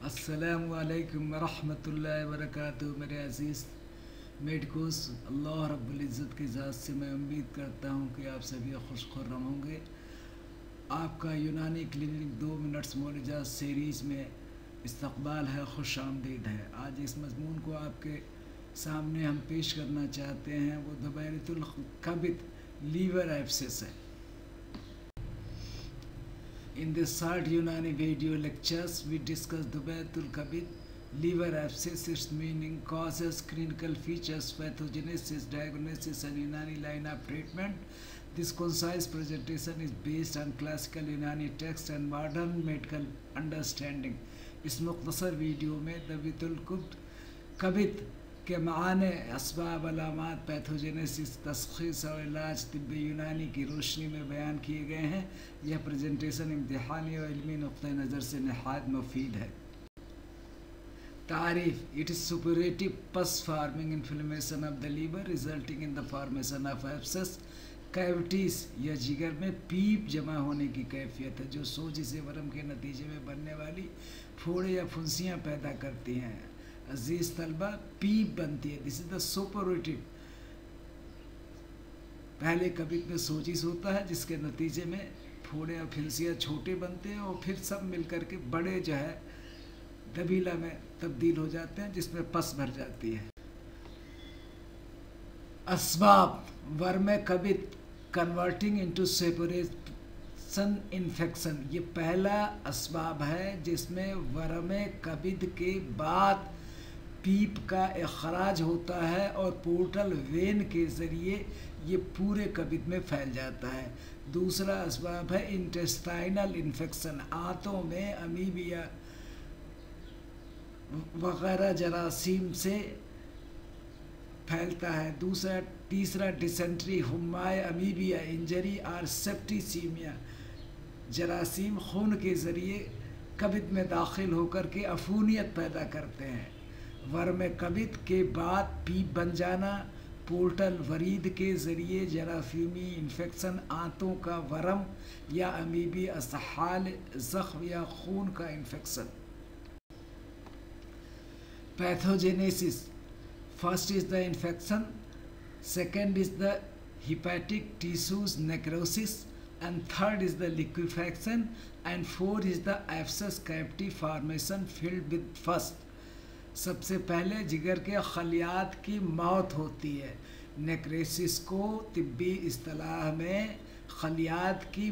अस्सलामुअलैकुम वरहमतुल्लाहि वबरकातुहू। मेरे अज़ीज़ मेडिकोस, अल्लाह रब्बुल इज़्ज़त की ज़ात से मैं उम्मीद करता हूँ कि आप सभी खुश खुर्रम होंगे। आपका यूनानी क्लिनिक 2 मिनट्स मौलिजात सीरीज़ में इस्तक़बाल है, खुश आमदीद है। आज इस मज़मून को आपके सामने हम पेश करना चाहते हैं, वो दबायतुल कबिद लीवर एब्सेस है। In this short Unani video lectures, we discuss Dubayatul Kabid, liver abscess, its meaning, causes, clinical features, pathogenesis, diagnosis, and Unani line of treatment. This concise presentation is based on classical Unani text and modern medical understanding. इस मुख्तसर video में दुबायतुल कबिद के माने, असबाब, अलामात, pathogenesis, तशख़ीस और इलाज तिब्बी यूनानी की रोशनी में बयान किए गए हैं। यह प्रेजेंटेशन इम्तिहानी और इल्मी नुक़्ता नज़र से नहायत मुफीद है। तारीफ़: it is suppurative pus forming inflammation of the liver resulting in the formation of abscess cavities. यह जिगर में पीप जमा होने की कैफियत है जो सोजिश वरम के नतीजे में बनने वाली फोड़े या फुंसियाँ पैदा करती हैं। अजीज़ तलबा, पीप बनती है, दिस इज़ द सुपरेटिव। पहले कबिद में सोजिश होता है जिसके नतीजे में फोड़े और फुंसियाँ छोटे बनते हैं और फिर सब मिलकर के बड़े जो है दबीला में तब्दील हो जाते हैं जिसमें पस भर जाती है। असबाब: वर्म कबिद कन्वर्टिंग इनटू सेपरेशन इन्फेक्शन। ये पहला असबाब है जिसमें वर्म कबिद के बाद पीप का इखराज होता है और पोर्टल वेन के ज़रिए ये पूरे कबिद में फैल जाता है। दूसरा असबाब है इंटेस्टाइनल इन्फेक्शन, आंतों में अमीबिया वगैरह जरासीम से फैलता है। तीसरा डिसेंट्री, हुम्माए अमीबिया इंजरी और सेप्टिसीमिया, जरासीम खून के ज़रिए कबिद में दाखिल होकर के अफूनियत पैदा करते हैं। वर्म कबिद के बाद पीप बन जाना, पोर्टल वरीद के ज़रिए जरासीमी इन्फेक्शन, आंतों का वरम या अमीबी असहाल ज़ख्म या खून का infection. Pathogenesis: first is the infection, second is the hepatic tissues necrosis, and third is the liquefaction, and fourth is the abscess cavity formation filled with pus। सबसे पहले जिगर के खलियात की मौत होती है। नेक्रोसिस को तिब्बी इस्तिलाह में खलियात की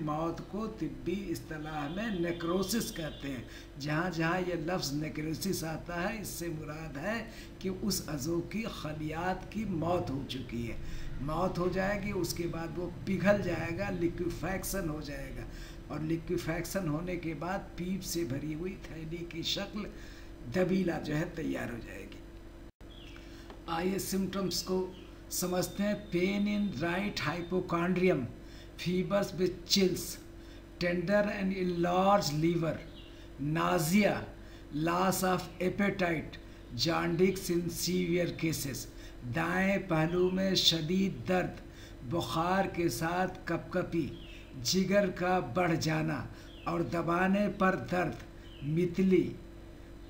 मौत को तिब्बी इस्तिलाह में नेक्रोसिस कहते हैं। जहाँ जहाँ ये लफ्ज़ नेक्रोसिस आता है इससे मुराद है कि उस अज़ो की खलियात की मौत हो चुकी है। मौत हो जाएगी, उसके बाद वो पिघल जाएगा, लिक्विफैक्शन हो जाएगा और लिक्विफैक्शन होने के बाद पीप से भरी हुई थैली की शक्ल दबीला जो है तैयार हो जाएगी। आइए सिम्टम्स को समझते हैं। Pain in right hypochondrium, fevers with chills, tender and enlarge liver, nausea, loss of appetite, jaundice in severe cases. दाएं पहलू में शदीद दर्द, बुखार के साथ कपकपी, जिगर का बढ़ जाना और दबाने पर दर्द, मितली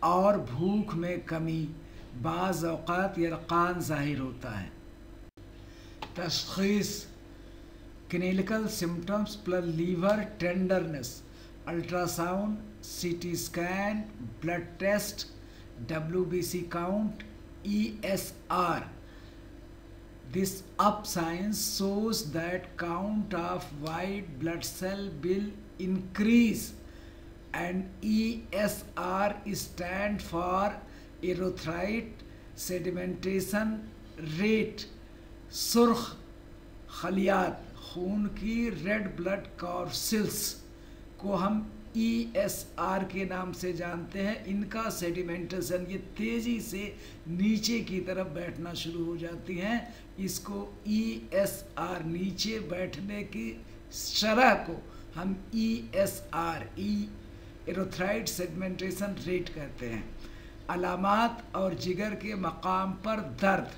और भूख में कमी, बाज़ औक़ात यरक़ान ज़ाहिर होता है। तशख़ीस: clinical symptoms plus liver tenderness, ultrasound, CT scan, blood test, WBC count, ESR। This up science shows that count of white blood cell will increase and ESR stand for erythroid sedimentation rate। सुर्ख खलियात, खून की red blood corpuscles को हम ESR के नाम से जानते हैं। इनका सेडिमेंटेशन, ये तेज़ी से नीचे की तरफ बैठना शुरू हो जाती हैं। इसको ESR, नीचे बैठने की शरह को हम ESR, एरोथ्राइड सेडिमेंटेशन रेट कहते हैं। अलामात और जिगर के मकाम पर दर्द,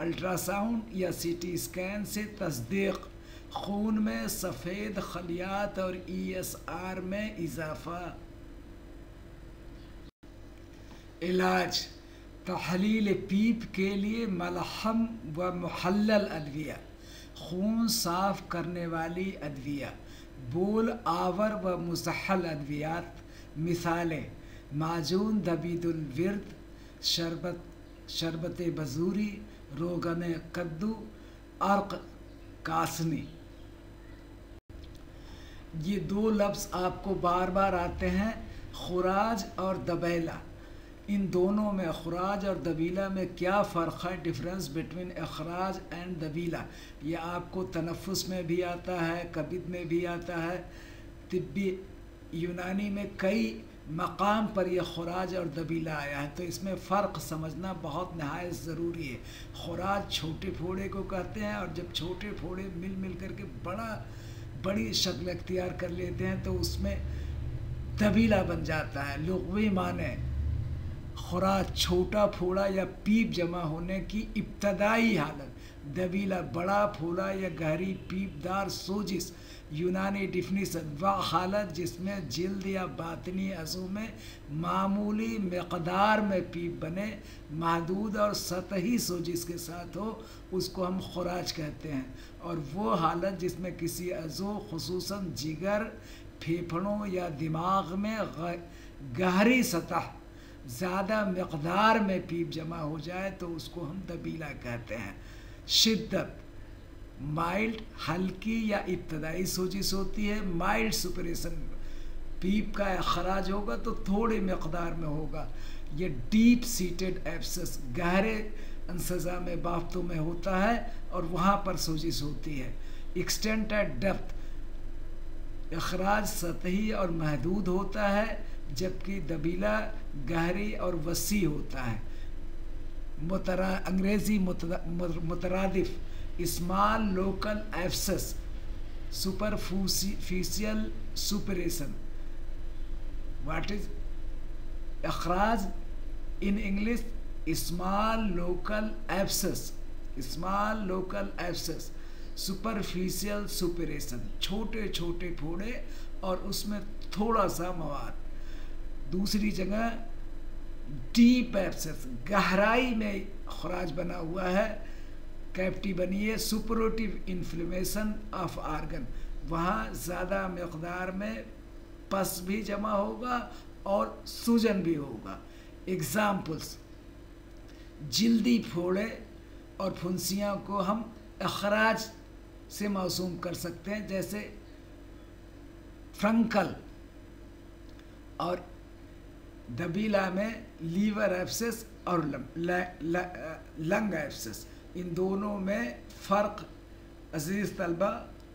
अल्ट्रासाउंड या CT स्कैन से तस्दीक, खून में सफ़ेद खलियात और ESR में इजाफ़ा। इलाज तहलील पीप के लिए मलहम व मुहल्लल अद्विया, खून साफ करने वाली अद्विया, बोल आवर व मुसहल अद्वियात। मिसालें माजून दबीदुल विर्द, शरबत बजूरी, रोगन कद्दू, अर्क कासनी। ये दो लफ्ज़ आपको बार बार आते हैं, खुराज और दबैला। इन दोनों में, खुराज और दबीला में क्या फ़र्क है, डिफरेंस बिटवीन अखराज एंड दबीला। ये आपको तनफ़ुस में भी आता है, कबिद में भी आता है। तिब्बी यूनानी में कई मकाम पर यह खुराज और दबीला आया है, तो इसमें फ़र्क समझना बहुत नहायत ज़रूरी है। खुराज छोटे फोड़े को कहते हैं, और जब छोटे फोड़े मिल मिल करके बड़ी शक्ल अख्तियार कर लेते हैं तो उसमें दबीला बन जाता है। लुग़वी माने खुराज छोटा फोड़ा या पीप जमा होने की इब्तदाई हालत, दबीला बड़ा फोड़ा या गहरी पीपदार सोजिश। यूनानी डिफिनीसन वह हालत जिसमें जिल्द या बातनी अज़ू में मामूली मकदार में पीप बने, महदूद और सतही सोजिश के साथ हो, उसको हम खुराज कहते हैं। और वो हालत जिसमें किसी अज़ू खुसूसन जिगर, फेफड़ों या दिमाग में गहरी सतह ज़्यादा मकदार में पीप जमा हो जाए तो उसको हम दबीला कहते हैं। शिद्दत माइल्ड, हल्की या इब्तदाई सोजिश होती है। माइल्ड सुपरेशन, पीप का खराज होगा तो थोड़े मकदार में होगा। ये डीप सीटेड एब्सेस, गहरे अंसज़ा में बाफ्तों में होता है और वहाँ पर सोजिश होती है। एक्सटेंट एट डेप्थ, अखराज सतही और महदूद होता है, जबकि दबीला गहरी और वसी होता है। अंग्रेज़ी मुतरादिफ, small local abscess, superficial suppuration. What is अखराज in English? Small local abscess, small local abscess, superficial suppuration, छोटे छोटे फोड़े और उसमें थोड़ा सा मवाद। दूसरी जगह डीप एब्सेस, गहराई में खराज बना हुआ है, कैविटी बनी है। सुपरोटिव इन्फ्लेमेशन ऑफ आर्गन, वहाँ ज़्यादा मकदार में पस भी जमा होगा और सूजन भी होगा। एग्ज़ाम्पल्स, जिल्दी फोड़े और फुंसियाँ को हम अखराज से मौसूम कर सकते हैं, जैसे फ्रंकल। और दबीला में लीवर एब्सेस और लंग एब्सेस, इन दोनों में फ़र्क अज़ीज़ तलबा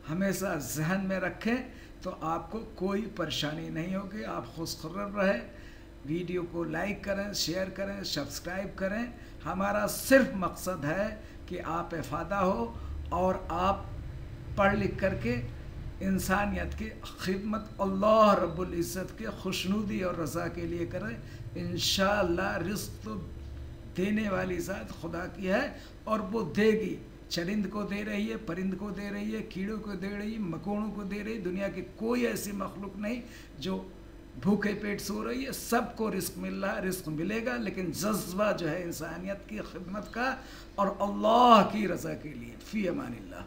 हमेशा जहन में रखें तो आपको कोई परेशानी नहीं होगी, आप खुशखुर्रम रहें। वीडियो को लाइक करें, शेयर करें, सब्सक्राइब करें। हमारा सिर्फ मकसद है कि आप इफ़ादा हो और आप पढ़ लिख करके इंसानियत की खिदमत अल्लाह रब्बुल इज़्ज़त के खुशनुदी और रज़ा के लिए करें। इंशाअल्लाह रिज़्क़ तो देने वाली ज़ात खुदा की है और वो देगी। चरिंद को दे रही है, परिंद को दे रही है, कीड़ों को दे रही है, मकोड़ों को दे रही है। दुनिया की कोई ऐसी मखलूक नहीं जो भूखे पेट सो रही है। सबको रिज़्क़ मिल रहा है, रिज़्क़ मिलेगा, लेकिन जज्बा जो है इंसानियत की खिदमत का और अल्लाह की रज़ा के लिए। फ़ी अमानिल्लाह।